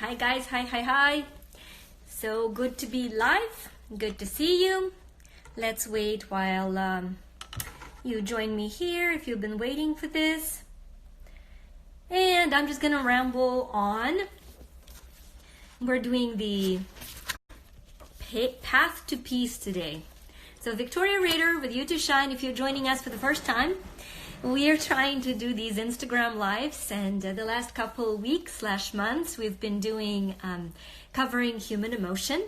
Hi guys, hi. So good to be live, good to see you. Let's wait while you join me here if you've been waiting for this. And I'm just gonna ramble on. We're doing the path to peace today. So Victoria Rader with You to Shine. If you're joining us for the first time, we are trying to do these Instagram lives, and the last couple weeks / months we've been doing covering human emotion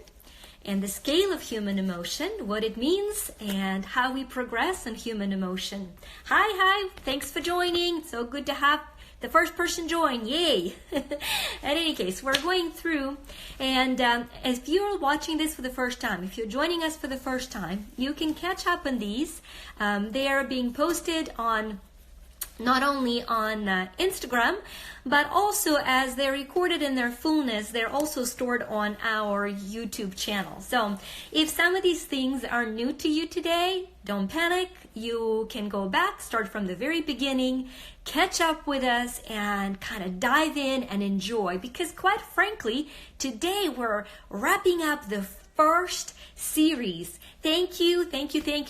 and the scale of human emotion, what it means, and how we progress in human emotion. Hi, thanks for joining. So good to have the first person join. Yay! At any case, we're going through, and if you're watching this for the first time, if you're joining us for the first time, you can catch up on these. They are being posted on not only on Instagram, but also as they're recorded in their fullness, they're also stored on our YouTube channel. So if some of these things are new to you today, don't panic. You can go back, start from the very beginning, catch up with us, and kind of dive in and enjoy. Because quite frankly, today we're wrapping up the first series. Thank you.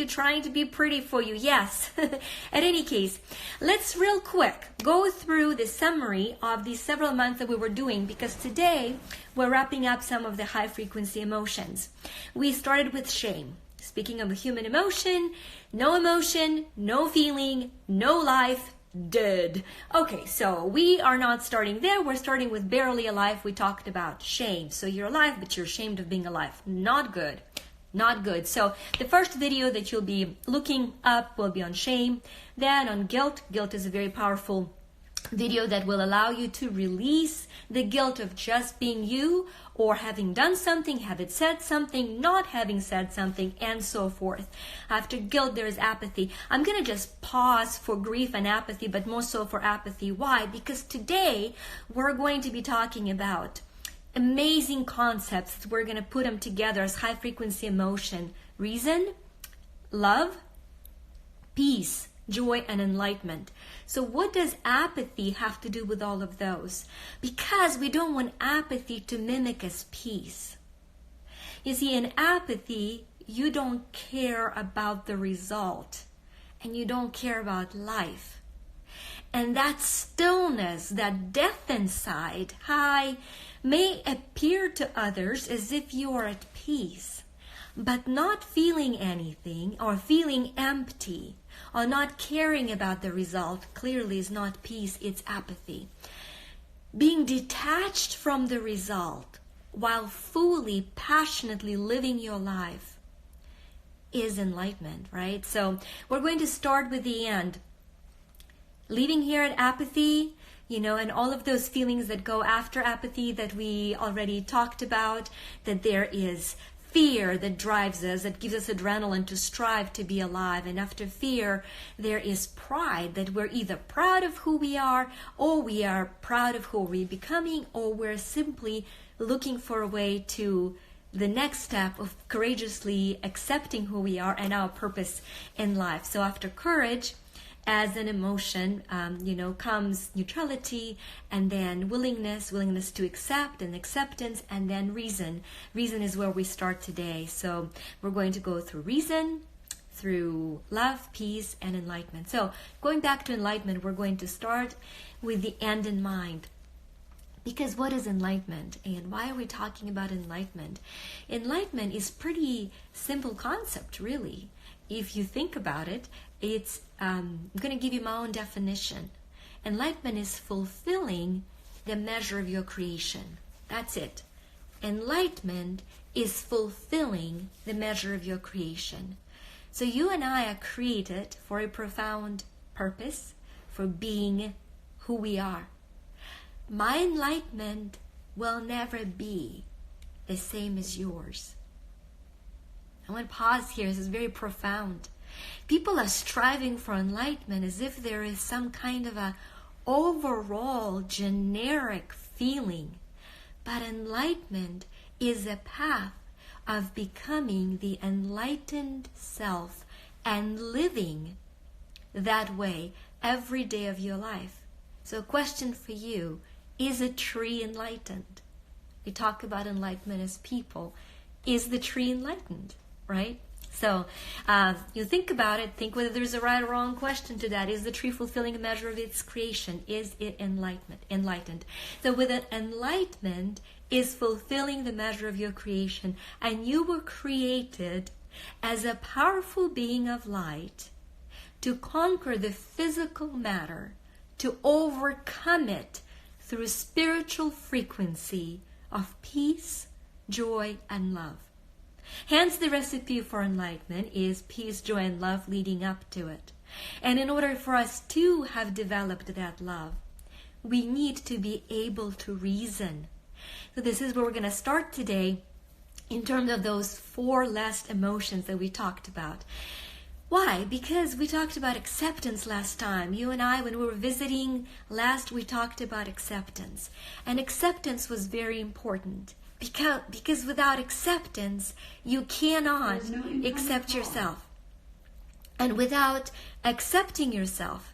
Trying to be pretty for you. Yes. At any case, let's real quick go through the summary of these several months that we were doing, because today we're wrapping up some of the high frequency emotions. We started with shame. Speaking of human emotion, no feeling, no life, dead. Okay, so we are not starting there. We're starting with barely alive. We talked about shame. So you're alive, but you're ashamed of being alive. Not good. Not good. So the first video that you'll be looking up will be on shame, then on guilt. Guilt is a very powerful video that will allow you to release the guilt of just being you, or having done something, having said something, not having said something, and so forth. After guilt, there is apathy. I'm going to just pause for grief and apathy, but more so for apathy. Why? Because today we're going to be talking about amazing concepts. We're going to put them together as high frequency emotion: reason, love, peace, joy, and enlightenment. So what does apathy have to do with all of those? Because we don't want apathy to mimic as peace. You see, in apathy, you don't care about the result, and you don't care about life. And that stillness, that death inside, may appear to others as if you are at peace, but not feeling anything, or feeling empty, or not caring about the result, clearly is not peace, it's apathy. Being detached from the result while fully, passionately living your life is enlightenment, right? So we're going to start with the end. Leaving here at apathy, and all of those feelings that go after apathy that we already talked about, that there is fear that drives us, that gives us adrenaline to strive to be alive. And after fear, there is pride, that we're either proud of who we are, or we are proud of who we're becoming, or we're simply looking for a way to the next step of courageously accepting who we are and our purpose in life. So after courage, as an emotion, comes neutrality, and then willingness to accept, and acceptance, and then reason. Reason is where we start today. So we're going to go through reason, through love, peace, and enlightenment. So going back to enlightenment, we're going to start with the end in mind. Because what is enlightenment, and why are we talking about enlightenment? Enlightenment is pretty simple concept, really. If you think about it, it's I'm going to give you my own definition. Enlightenment is fulfilling the measure of your creation. That's it. Enlightenment is fulfilling the measure of your creation. So you and I are created for a profound purpose, for being who we are. My enlightenment will never be the same as yours. I want to pause here. This is very profound. People are striving for enlightenment as if there is some kind of a overall generic feeling. But enlightenment is a path of becoming the enlightened self and living that way every day of your life. So a question for you: is a tree enlightened? we talk about enlightenment as people, is the tree enlightened, right? So you think about it, think whether there's a right or wrong question to that. Is the tree fulfilling a measure of its creation? Is it enlightened? So with an enlightenment is fulfilling the measure of your creation. And you were created as a powerful being of light to conquer the physical matter, to overcome it through spiritual frequency of peace, joy, and love. Hence, the recipe for enlightenment is peace, joy, and love leading up to it. And in order for us to have developed that love, we need to be able to reason. So this is where we're going to start today in terms of those 4 last emotions that we talked about. Why? Because we talked about acceptance last time. You and I, when we were visiting last, we talked about acceptance. And acceptance was very important. Because without acceptance, you cannot accept yourself. And without accepting yourself,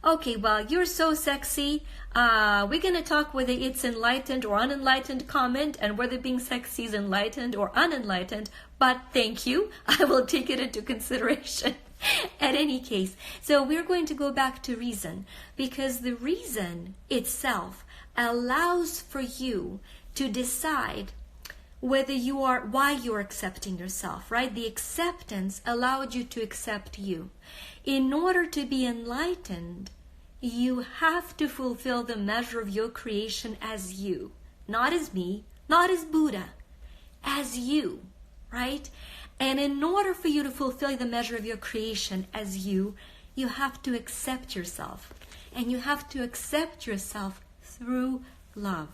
okay, well, you're so sexy. We're going to talk whether it's enlightened or unenlightened comment and whether being sexy is enlightened or unenlightened. But thank you. I will take it into consideration at any case. So we're going to go back to reason, because the reason itself allows for you to decide whether why you're accepting yourself, right? The acceptance allowed you to accept you. In order to be enlightened, you have to fulfill the measure of your creation as you, not as me, not as Buddha, as you, right? And in order for you to fulfill the measure of your creation as you have to accept yourself. And you have to accept yourself through love.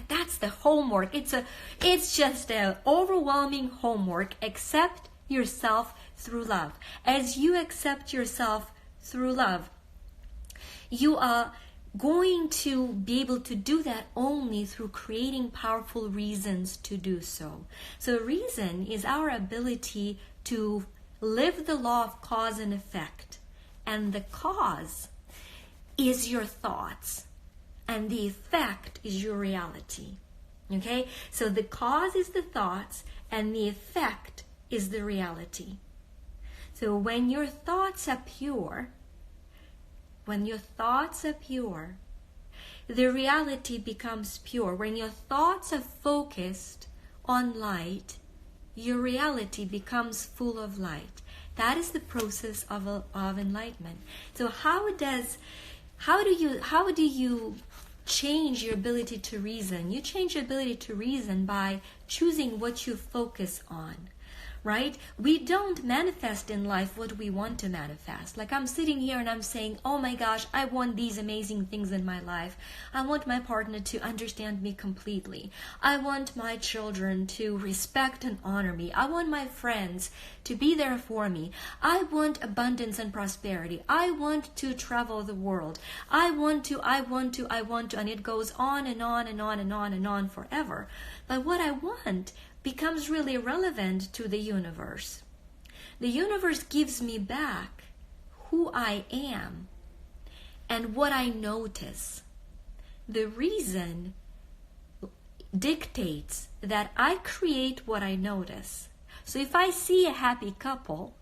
That's the homework. It's just an overwhelming homework. Accept yourself through love. As you accept yourself through love, you are going to be able to do that only through creating powerful reasons to do so. So reason is our ability to live the law of cause and effect. And the cause is your thoughts. And the effect is your reality. Okay? So the cause is the thoughts, and the effect is the reality. So when your thoughts are pure, the reality becomes pure. When your thoughts are focused on light, your reality becomes full of light. That is the process of enlightenment. So how do you change your ability to reason? You change your ability to reason by choosing what you focus on, right? We don't manifest in life what we want to manifest. Like I'm sitting here and I'm saying, oh my gosh, I want these amazing things in my life. I want my partner to understand me completely. I want my children to respect and honor me. I want my friends to be there for me. I want abundance and prosperity. I want to travel the world. I want to, and it goes on and on and on and on and on forever. But what I want becomes really relevant to the universe. The universe gives me back who I am and what I notice. The reason dictates that I create what I notice. So if I see a happy couple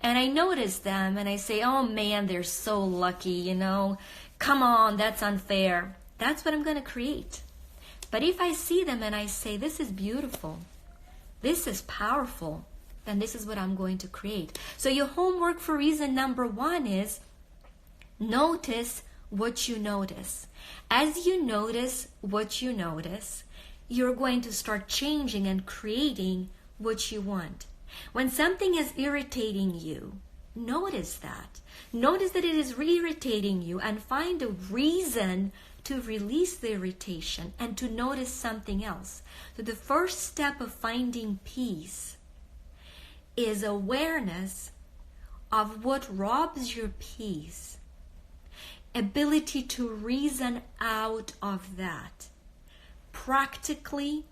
and I notice them and I say, oh man, they're so lucky, come on, that's unfair. That's what I'm going to create. But if I see them and I say, this is beautiful, this is powerful, then this is what I'm going to create. So your homework for reason number 1 is notice what you notice. As you notice what you notice, you're going to start changing and creating what you want. When something is irritating you, notice that. Notice that it is irritating you and find a reason to release the irritation and to notice something else. So the first step of finding peace is awareness of what robs your peace. Ability to reason out of that. Practically,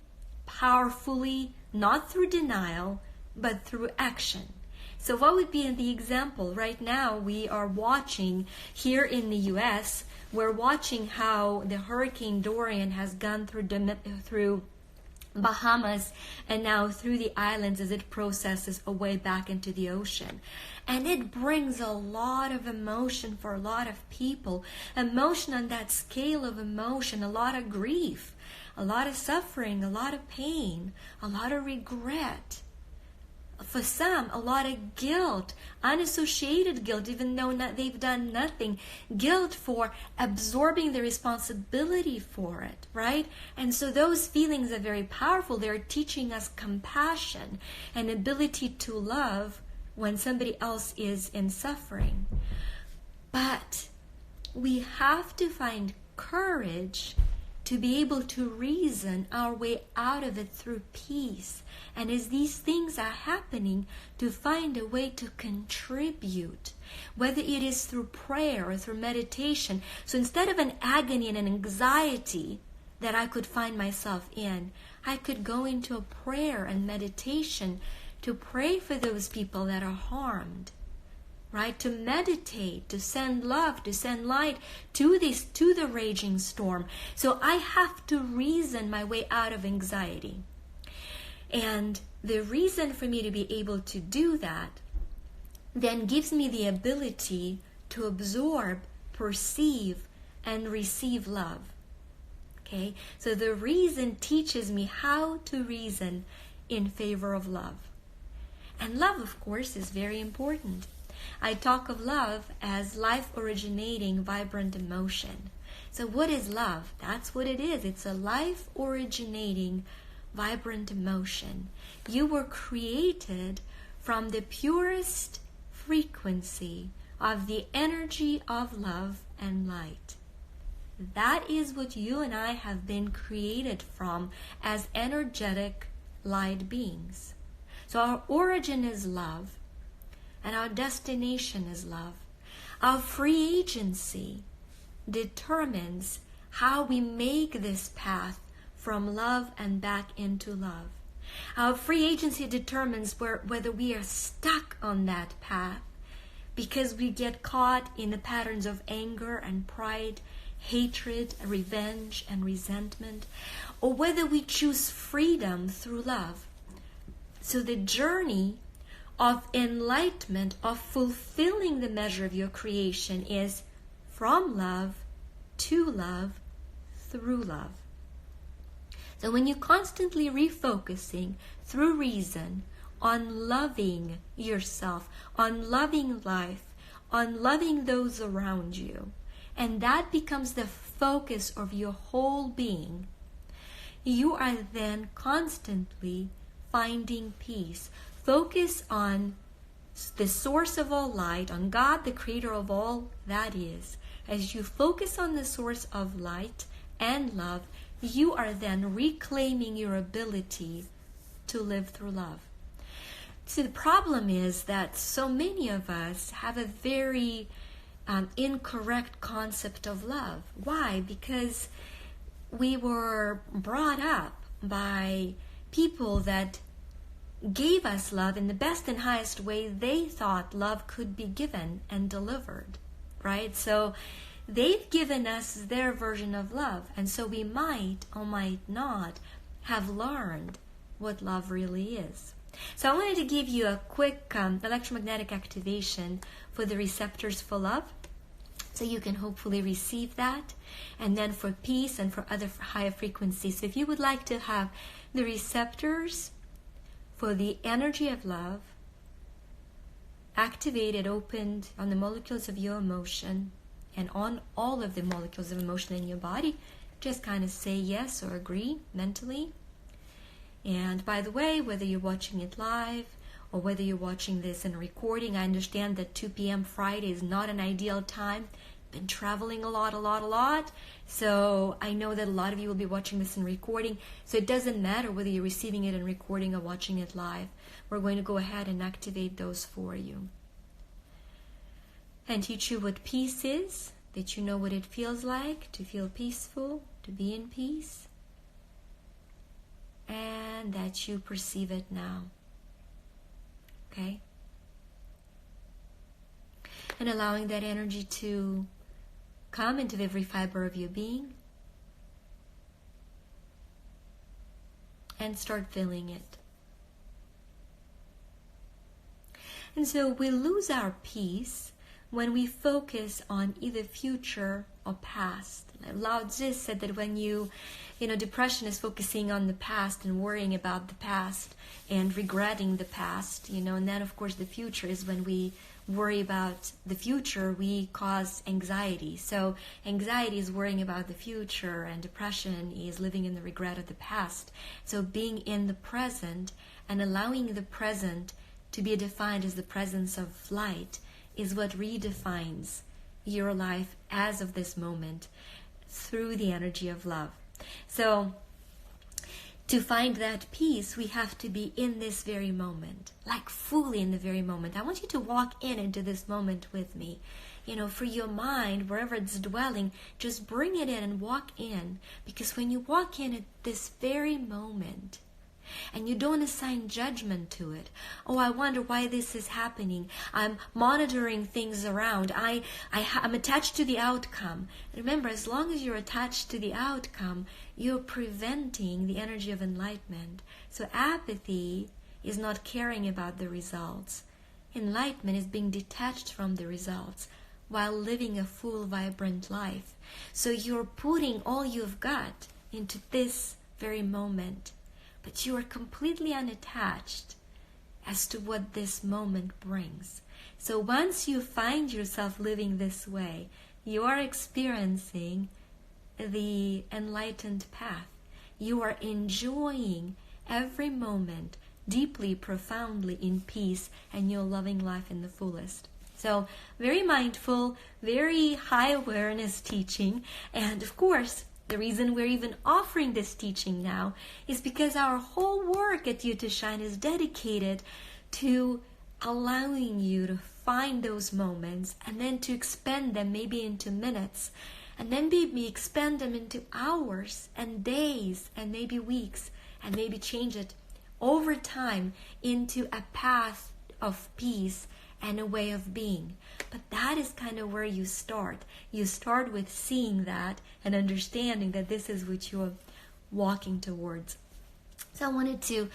powerfully, not through denial, but through action. So what would be the example? Right now we are watching here in the US, we're watching how the Hurricane Dorian has gone through Bahamas and now through the islands as it processes away back into the ocean. And it brings a lot of emotion for a lot of people. Emotion on that scale of emotion, a lot of grief, a lot of suffering, a lot of pain, a lot of regret. For some, a lot of guilt, unassociated guilt, even though they've done nothing. Guilt for absorbing the responsibility for it, right? And so those feelings are very powerful. They're teaching us compassion and ability to love when somebody else is in suffering. But we have to find courage to be able to reason our way out of it through peace. And as these things are happening, to find a way to contribute, whether it is through prayer or through meditation. So instead of an agony and an anxiety that I could find myself in, I could go into a prayer and meditation to pray for those people that are harmed. Right? To meditate, to send love, to send light to the raging storm. So I have to reason my way out of anxiety. And the reason for me to be able to do that then gives me the ability to absorb, perceive, and receive love. Okay? So the reason teaches me how to reason in favor of love. And love, of course, is very important. I talk of love as life-originating vibrant emotion. So what is love? That's what it is. It's a life-originating vibrant emotion. You were created from the purest frequency of the energy of love and light. That is what you and I have been created from as energetic light beings. So our origin is love. And our destination is love. Our free agency determines how we make this path from love and back into love. Our free agency determines whether we are stuck on that path because we get caught in the patterns of anger and pride, hatred, revenge, and resentment, or whether we choose freedom through love. So the journey of enlightenment, of fulfilling the measure of your creation, is from love to love through love. So when you're constantly refocusing through reason on loving yourself, on loving life, on loving those around you, and that becomes the focus of your whole being, you are then constantly finding peace. Focus on the source of all light, on God, the creator of all that is. As you focus on the source of light and love, you are then reclaiming your ability to live through love. See, the problem is that so many of us have a very incorrect concept of love. Why? Because we were brought up by people that gave us love in the best and highest way they thought love could be given and delivered, right? So they've given us their version of love, and so we might or might not have learned what love really is. So I wanted to give you a quick electromagnetic activation for the receptors for love, so you can hopefully receive that, and then for peace and for other higher frequencies. So if you would like to have the receptors for the energy of love activated, opened on the molecules of your emotion and on all of the molecules of emotion in your body, just kind of say yes or agree mentally. And by the way, whether you're watching it live or whether you're watching this in a recording, I understand that 2 p.m. Friday is not an ideal time. Been traveling a lot. So I know that a lot of you will be watching this in recording. So it doesn't matter whether you're receiving it in recording or watching it live. We're going to go ahead and activate those for you. And teach you what peace is, that you know what it feels like to feel peaceful, to be in peace, and that you perceive it now. Okay? And allowing that energy to come into every fiber of your being and start feeling it. And so we lose our peace when we focus on either future or past. Lao Tzu said that when depression is focusing on the past and worrying about the past and regretting the past, and then of course the future is when we worry about the future, we cause anxiety. So anxiety is worrying about the future, and depression is living in the regret of the past. So being in the present and allowing the present to be defined as the presence of light is what redefines your life as of this moment through the energy of love. So to find that peace, we have to be in this very moment, like fully in the very moment. I want you to walk into this moment with me. For your mind, wherever it's dwelling, just bring it in and walk in. Because when you walk in at this very moment, and you don't assign judgment to it. Oh, I wonder why this is happening. I'm monitoring things around. I'm attached to the outcome. Remember, as long as you're attached to the outcome, you're preventing the energy of enlightenment. So apathy is not caring about the results. Enlightenment is being detached from the results while living a full, vibrant life. So you're putting all you've got into this very moment. But you are completely unattached as to what this moment brings. So once you find yourself living this way, you are experiencing the enlightened path. You are enjoying every moment deeply, profoundly in peace, and you're loving life in the fullest. So very mindful, very high awareness teaching, and of course, the reason we're even offering this teaching now is because our whole work at You to Shine is dedicated to allowing you to find those moments and then to expand them maybe into minutes, and then maybe expand them into hours and days and maybe weeks, and maybe change it over time into a path of peace and a way of being. But that is kind of where you start. You start with seeing that and understanding that this is what you're walking towards. So I wanted to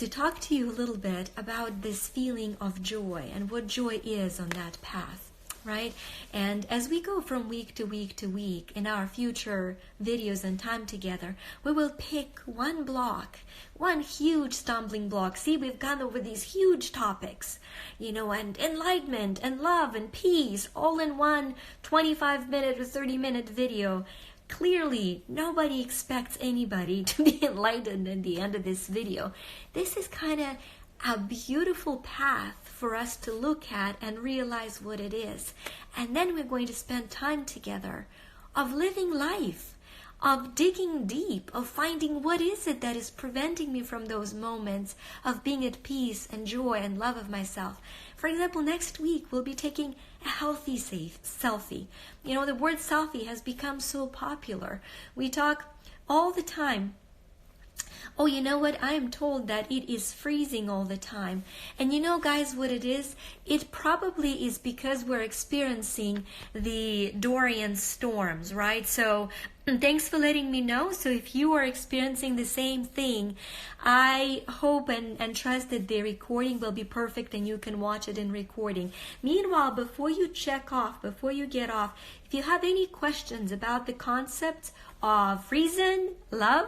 talk to you a little bit about this feeling of joy and what joy is on that path, right? And as we go from week to week to week in our future videos and time together, we will pick one block, one huge stumbling block. See, we've gone over these huge topics, and enlightenment and love and peace all in one 25-minute or 30-minute video. Clearly, nobody expects anybody to be enlightened at the end of this video. This is kind of a beautiful path for us to look at and realize what it is. And then we're going to spend time together of living life, of digging deep, of finding what is it that is preventing me from those moments of being at peace and joy and love of myself. For example, next week we'll be taking a healthy selfie. The word selfie has become so popular. We talk all the time. Oh, you know what? I am told that it is freezing all the time. And guys, what it is? It probably is because we're experiencing the Dorian storms, right? So thanks for letting me know. So if you are experiencing the same thing, I hope and trust that the recording will be perfect and you can watch it in recording. Meanwhile, before you get off, if you have any questions about the concepts of reason, love,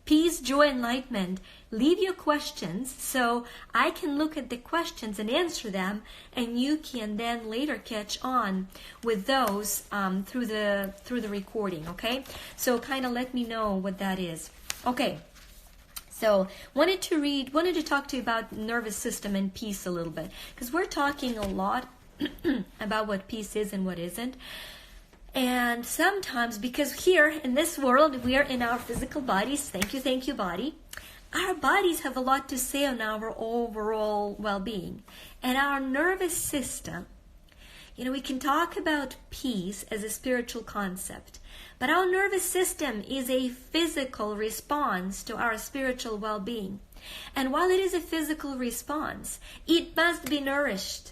peace, joy, enlightenment, leave your questions so I can look at the questions and answer them, and you can then later catch on with those through the recording, okay? So kind of let me know what that is. Okay, so wanted to talk to you about nervous system and peace a little bit, because we're talking a lot about what peace is and what isn't. And sometimes, because here in this world, we are in our physical bodies, thank you body, our bodies have a lot to say on our overall well-being. And our nervous system, we can talk about peace as a spiritual concept, but our nervous system is a physical response to our spiritual well-being. And while it is a physical response, it must be nourished.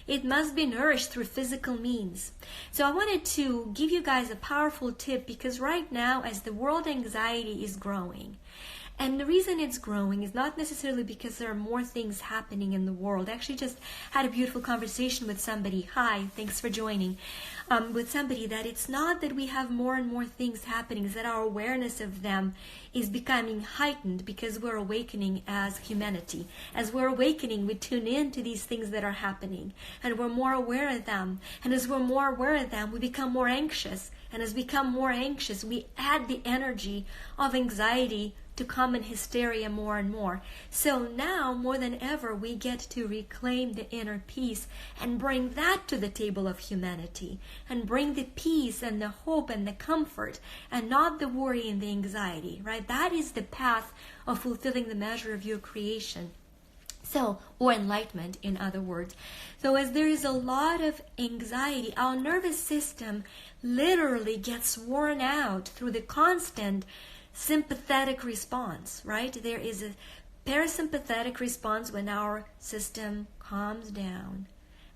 It must be nourished through physical means. So I wanted to give you guys a powerful tip, because right now, as the world anxiety is growing, and the reason it's growing is not necessarily because there are more things happening in the world. I actually just had a beautiful conversation with somebody. Hi, thanks for joining. With somebody, that it's not that we have more and more things happening, it's that our awareness of them is becoming heightened because we're awakening as humanity. As we're awakening, we tune in to these things that are happening, and we're more aware of them. And as we're more aware of them, we become more anxious. And as we become more anxious, we add the energy of anxiety to common hysteria more and more. So now, more than ever, we get to reclaim the inner peace and bring that to the table of humanity, and bring the peace and the hope and the comfort, and not the worry and the anxiety, right? That is the path of fulfilling the measure of your creation. So, or enlightenment, in other words. So as there is a lot of anxiety, our nervous system literally gets worn out through the constant sympathetic response, right? There is a parasympathetic response when our system calms down.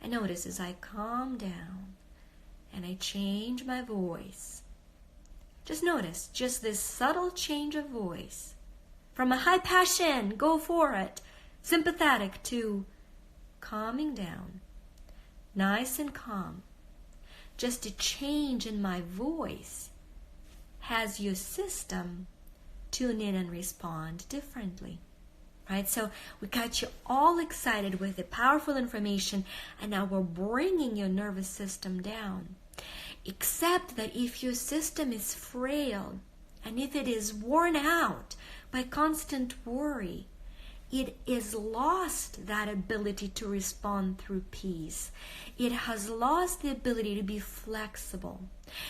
And notice, as I calm down and I change my voice, just notice, just this subtle change of voice from a high passion, go for it, sympathetic, to calming down, nice and calm. Just a change in my voice has your system tune in and respond differently, right? So we got you all excited with the powerful information, and now we're bringing your nervous system down. Except that if your system is frail, and if it is worn out by constant worry, it is lost that ability to respond through peace. It has lost the ability to be flexible.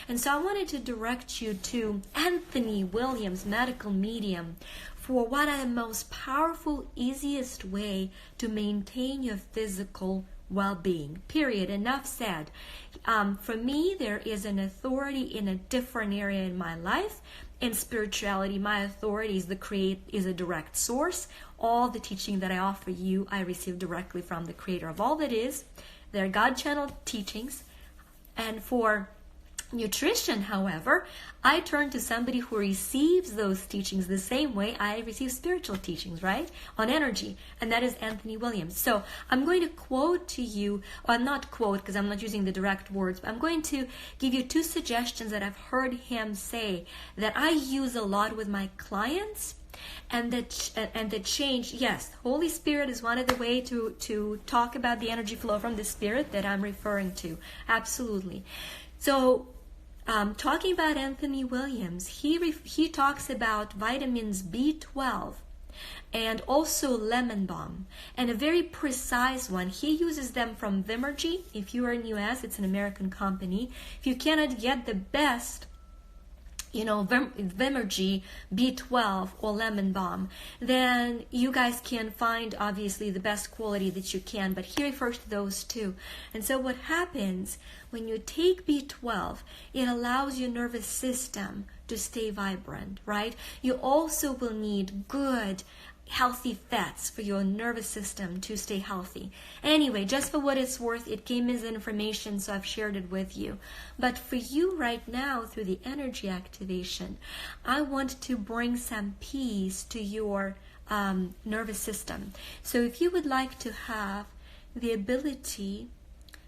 And so I wanted to direct you to Anthony Williams, medical medium, for one of the most powerful, easiest way to maintain your physical well-being. Period. Enough said. For me, there is an authority in a different area in my life. In spirituality, my authority is a direct source. All the teaching that I offer you, I receive directly from the creator of all that is. They're God-channeled teachings. And for nutrition, however, I turn to somebody who receives those teachings the same way I receive spiritual teachings, right? On energy. And that is Anthony Williams. So I'm going to quote to you, or not quote because I'm not using the direct words, but I'm going to give you two suggestions that I've heard him say that I use a lot with my clients. And the change, yes, Holy Spirit is one of the way to talk about the energy flow from the Spirit that I'm referring to. Absolutely. So, talking about Anthony Williams, he talks about vitamins B12 and also lemon balm, and a very precise one. He uses them from Vimergy. If you are in US, it's an American company. If you cannot get the best, Vimergy, B12, or lemon balm, then you guys can find obviously the best quality that you can, but he refers to those two. And so what happens when you take B12, it allows your nervous system to stay vibrant, right? You also will need good, healthy fats for your nervous system to stay healthy. Anyway, just for what it's worth, it came as information, so I've shared it with you. But for you right now, through the energy activation, I want to bring some peace to your nervous system. So if you would like to have the ability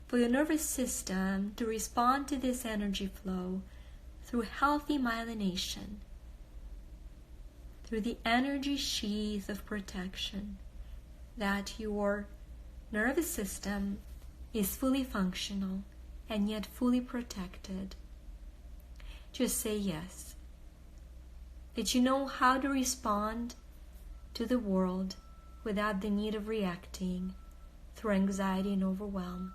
for your nervous system to respond to this energy flow through healthy myelination, through the energy sheath of protection, that your nervous system is fully functional and yet fully protected, just say yes. That you know how to respond to the world without the need of reacting through anxiety and overwhelm.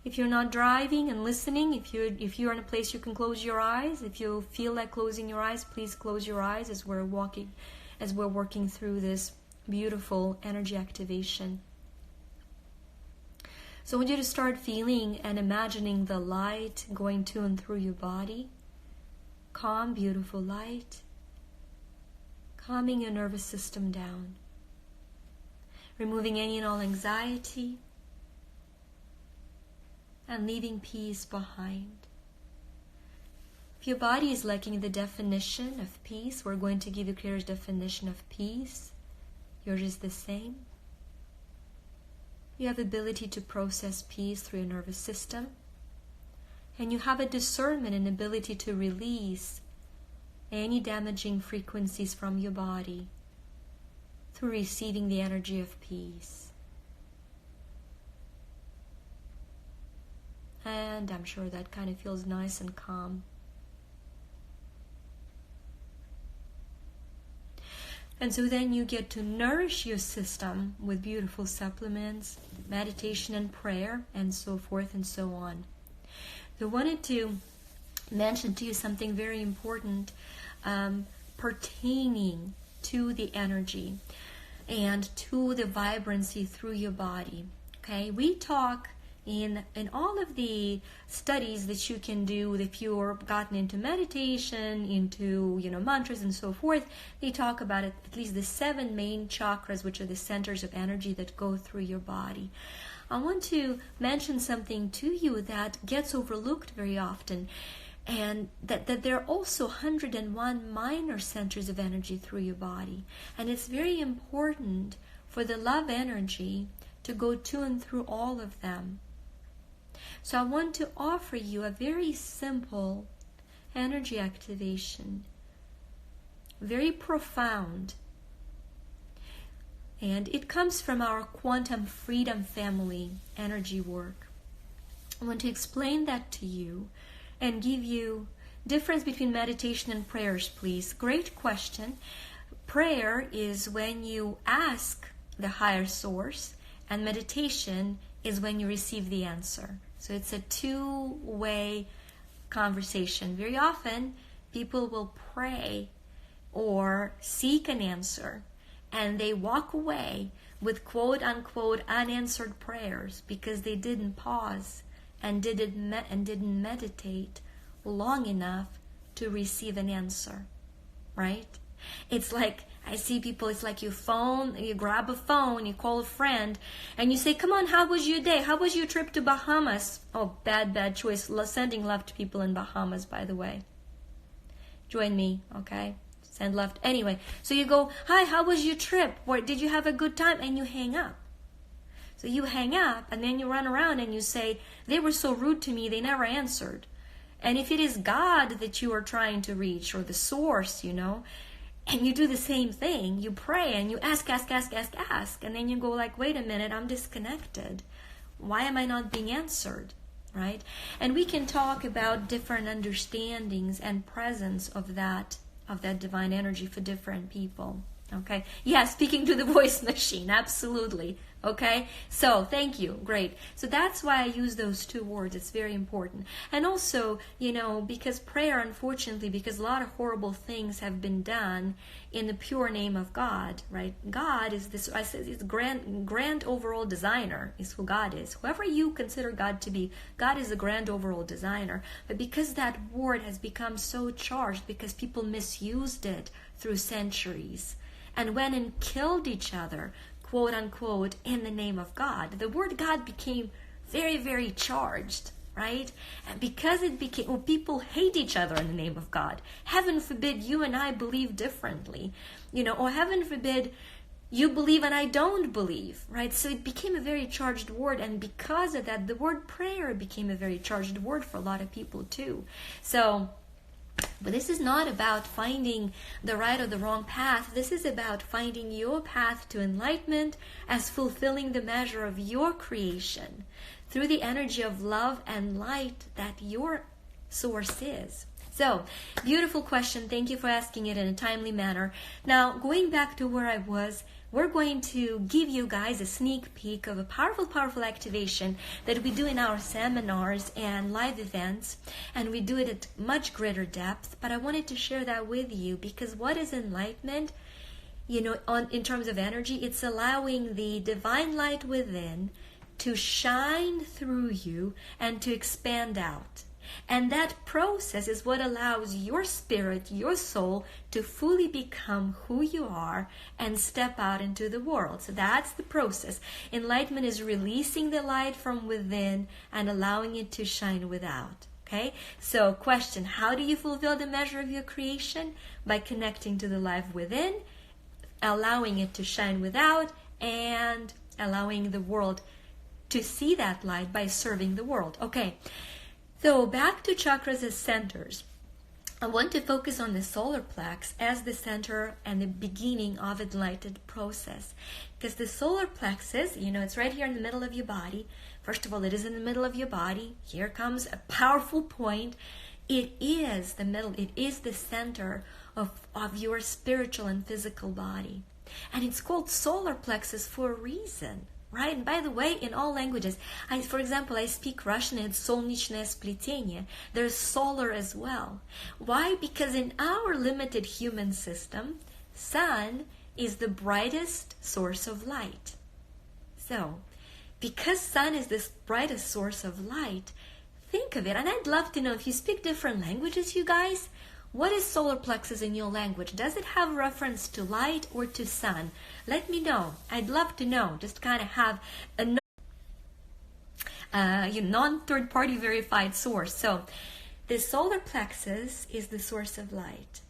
If you're not driving and listening, if you're in a place you can close your eyes, if you feel like closing your eyes, please close your eyes as we're working through this beautiful energy activation. So I want you to start feeling and imagining the light going to and through your body. Calm, beautiful light, calming your nervous system down. removing any and all anxiety, and leaving peace behind. If your body is lacking the definition of peace, we're going to give you Creator's definition of peace. Yours is the same. You have ability to process peace through your nervous system. And you have a discernment and ability to release any damaging frequencies from your body through receiving the energy of peace. And I'm sure that kind of feels nice and calm. And so then you get to nourish your system with beautiful supplements, meditation and prayer, and so forth and so on. So I wanted to mention to you something very important pertaining to the energy and to the vibrancy through your body. Okay, we talk in all of the studies that you can do if you're gotten into meditation, into mantras and so forth. They talk about it, at least the 7 main chakras, which are the centers of energy that go through your body. I want to mention something to you that gets overlooked very often, and that there are also 101 minor centers of energy through your body. And it's very important for the love energy to go to and through all of them. So I want to offer you a very simple energy activation, very profound. And it comes from our quantum freedom family energy work. I want to explain that to you and give you difference between meditation and prayers, please. Great question. Prayer is when you ask the higher source, and meditation is when you receive the answer. So it's a two-way conversation. Very often, people will pray or seek an answer, and they walk away with quote-unquote unanswered prayers because they didn't pause and didn't meditate long enough to receive an answer, right? It's like, I see people, it's like you grab a phone, you call a friend, and you say, come on, how was your day? How was your trip to Bahamas? Oh, bad choice. Sending love to people in Bahamas, by the way. Join me, okay? Send love. Anyway, so you go, hi, how was your trip? Did you have a good time? And you hang up. So you hang up, and then you run around and you say, they were so rude to me, they never answered. And if it is God that you are trying to reach, or the source, and you do the same thing, you pray and you ask, and then you go like, wait a minute, I'm disconnected. Why am I not being answered, right? And we can talk about different understandings and presence of that divine energy for different people, okay? Yeah, speaking to the voice machine, absolutely, okay? So, thank you, great. So that's why I use those two words, it's very important. And also, because prayer, unfortunately, because a lot of horrible things have been done in the pure name of God, right? God is this, I said, it's grand overall designer is who God is. Whoever you consider God to be, God is the grand overall designer. But because that word has become so charged, because people misused it through centuries, and went and killed each other, quote unquote, in the name of God. The word God became very, very charged, right? And because it became, people hate each other in the name of God. Heaven forbid you and I believe differently, or heaven forbid you believe and I don't believe, right? So it became a very charged word, and because of that, the word prayer became a very charged word for a lot of people too. But this is not about finding the right or the wrong path. This is about finding your path to enlightenment as fulfilling the measure of your creation through the energy of love and light that your source is. So, beautiful question. Thank you for asking it in a timely manner. Now, going back to where I was, we're going to give you guys a sneak peek of a powerful, powerful activation that we do in our seminars and live events, and we do it at much greater depth. But I wanted to share that with you because what is enlightenment? In terms of energy, it's allowing the divine light within to shine through you and to expand out. And that process is what allows your spirit, your soul, to fully become who you are and step out into the world. So that's the process. Enlightenment is releasing the light from within and allowing it to shine without. Okay? So question, how do you fulfill the measure of your creation? By connecting to the life within, allowing it to shine without, and allowing the world to see that light by serving the world. Okay, so back to chakras as centers. I want to focus on the solar plex as the center and the beginning of enlightened process. Because the solar plexus, it's right here in the middle of your body. First of all, it is in the middle of your body. Here comes a powerful point. It is the middle, it is the center of your spiritual and physical body. And it's called solar plexus for a reason. Right? And by the way, in all languages, for example, I speak Russian, and солнечное сплетение. There's solar as well. Why? Because in our limited human system, sun is the brightest source of light. So, because sun is this brightest source of light, think of it. And I'd love to know, if you speak different languages, you guys, what is solar plexus in your language? Does it have reference to light or to sun? Let me know. I'd love to know. Just kind of have a non-third party verified source. So the solar plexus is the source of light.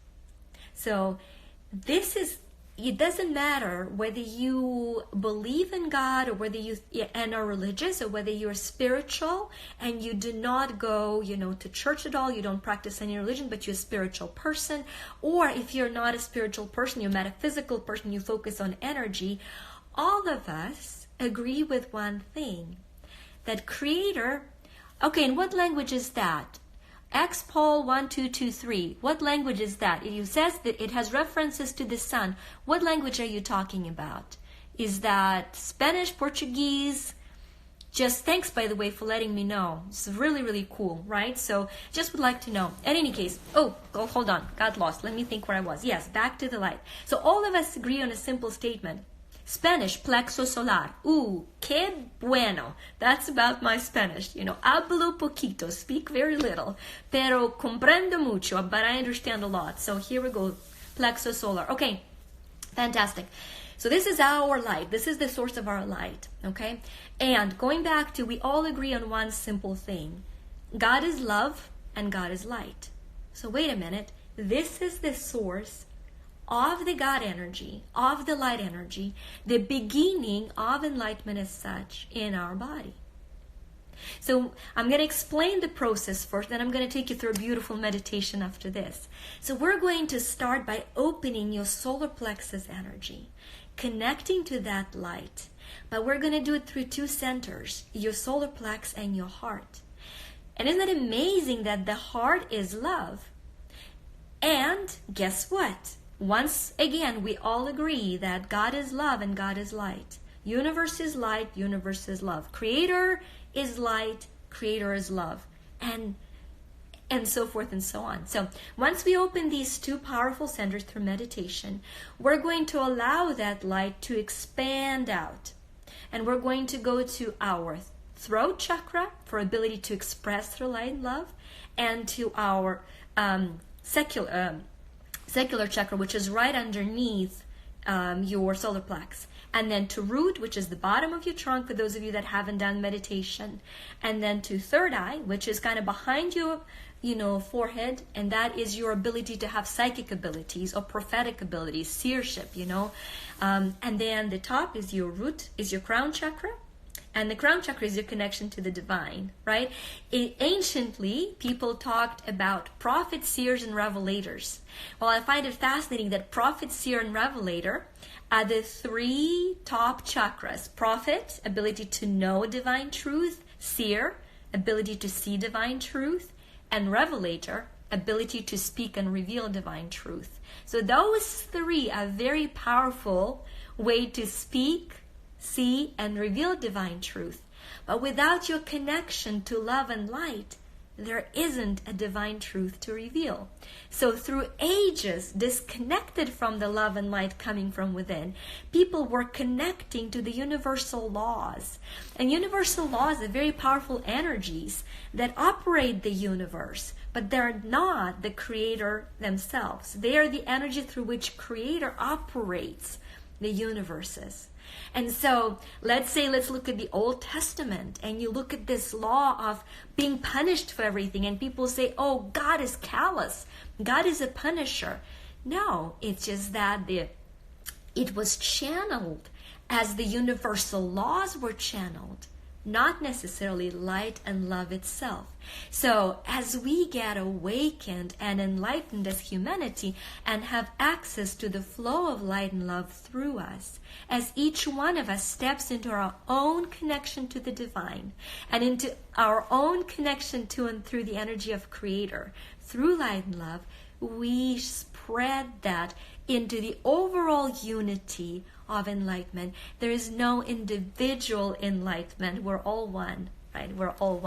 So it doesn't matter whether you believe in God or whether you are religious, or whether you're spiritual and you do not go, to church at all, you don't practice any religion, but you're a spiritual person, or if you're not a spiritual person, you're a metaphysical person, you focus on energy. All of us agree with one thing, that Creator, okay, and what language is that? Paul 1223. What language is that? It says that it has references to the sun. What language are you talking about? Is that Spanish, Portuguese? Just thanks, by the way, for letting me know. It's really, really cool, right? So just would like to know. In any case, hold on. Got lost. Let me think where I was. Yes, back to the light. So all of us agree on a simple statement. Spanish, plexo solar. Que bueno. That's about my Spanish. Hablo poquito, speak very little, pero comprendo mucho, but I understand a lot. So here we go, plexo solar. Okay, fantastic. So this is our light. This is the source of our light, okay? And going back to, we all agree on one simple thing. God is love and God is light. So wait a minute. This is the source of the God energy, of the light energy, the beginning of enlightenment as such in our body. So I'm going to explain the process first, then I'm going to take you through a beautiful meditation after this. So we're going to start by opening your solar plexus energy, connecting to that light. But we're going to do it through two centers, your solar plex and your heart. And isn't it amazing that the heart is love? And guess what? Once again, we all agree that God is love and God is light. Universe is light, universe is love. Creator is light, creator is love. And so forth and so on. So once we open these two powerful centers through meditation, we're going to allow that light to expand out. And we're going to go to our throat chakra for ability to express through light and love, and to our secular chakra, which is right underneath your solar plex, and then to root, which is the bottom of your trunk for those of you that haven't done meditation, and then to third eye, which is kind of behind your forehead, and that is your ability to have psychic abilities or prophetic abilities, seership, and then the top is your root, is your crown chakra. And the crown chakra is your connection to the divine, right? Anciently, people talked about prophet, seers, and revelators. Well, I find it fascinating that prophet, seer, and revelator are the three top chakras. Prophet, ability to know divine truth. Seer, ability to see divine truth. And revelator, ability to speak and reveal divine truth. So those three are very powerful way to speak, see, and reveal divine truth. But without your connection to love and light, there isn't a divine truth to reveal. So through ages, disconnected from the love and light coming from within, people were connecting to the universal laws. And universal laws are very powerful energies that operate the universe, but they're not the creator themselves. They are the energy through which creator operates the universes. And so let's look at the Old Testament, and you look at this law of being punished for everything, and people say, oh, God is callous, God is a punisher. No, it's just that it was channeled as the universal laws were channeled, not necessarily light and love itself. So as we get awakened and enlightened as humanity and have access to the flow of light and love through us, as each one of us steps into our own connection to the divine and into our own connection to and through the energy of Creator, through light and love, we spread that into the overall unity of enlightenment. There is no individual enlightenment. We're all one, right? We're all one.